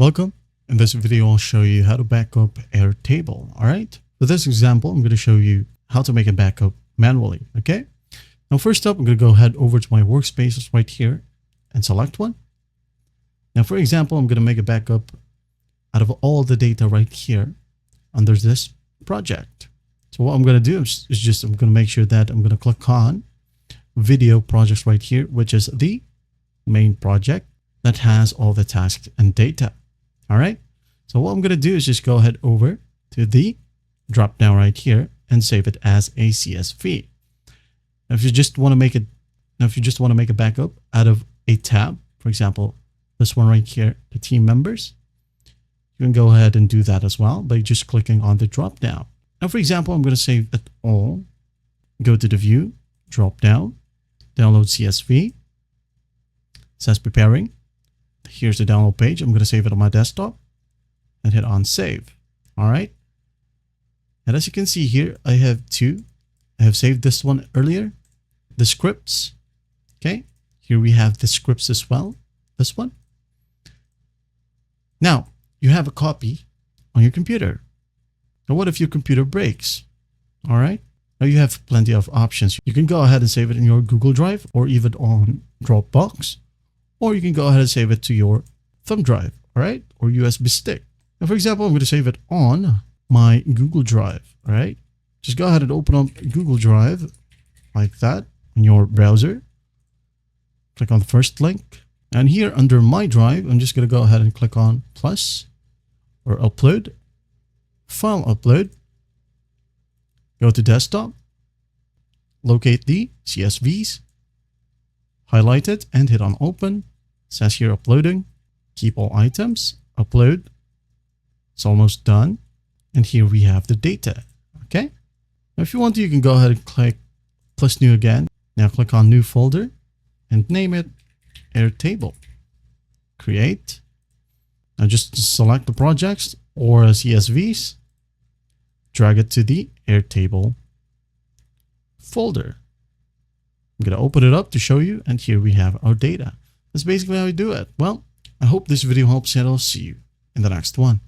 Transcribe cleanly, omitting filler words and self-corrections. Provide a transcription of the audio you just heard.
Welcome. In this video, I'll show you how to back up Airtable. All right. For this example, I'm going to show you how to make a backup manually. Okay. Now, first up, I'm going to go ahead over to my workspaces right here and select one. Now, for example, I'm going to make a backup out of all the data right here under this project. So what I'm going to do is I'm going to make sure that I'm going to click on video projects right here, which is the main project that has all the tasks and data. All right. So what I'm going to do is just go ahead over to the drop down right here and save it as a CSV. Now, if you just want to make a backup out of a tab, for example, this one right here, the team members, you can go ahead and do that as well by just clicking on the drop down. Now, for example, I'm going to save it all. Go to the view, drop down, download CSV. It says preparing. Here's the download page. I'm going to save it on my desktop and hit on save. All right. And as you can see here, I have two. I have saved this one earlier, the scripts. Okay. Here we have the scripts as well. This one. Now you have a copy on your computer. Now, what if your computer breaks? All right. Now you have plenty of options. You can go ahead and save it in your Google Drive or even on Dropbox. Or you can go ahead and save it to your thumb drive, all right, or USB stick. Now, for example, I'm going to save it on my Google Drive, all right? Just go ahead and open up Google Drive like that in your browser. Click on the first link. And here under My Drive, I'm just going to go ahead and click on Plus or Upload, File Upload. Go to Desktop, locate the CSVs, highlight it and hit on Open. It says here uploading, keep all items, upload. It's almost done. And here we have the data. Okay. Now, if you want to, you can go ahead and click plus new again. Now click on new folder and name it Airtable. Create. Now just select the projects or CSVs. Drag it to the Airtable folder. I'm going to open it up to show you. And here we have our data. That's basically how we do it. Well, I hope this video helps and I'll see you in the next one.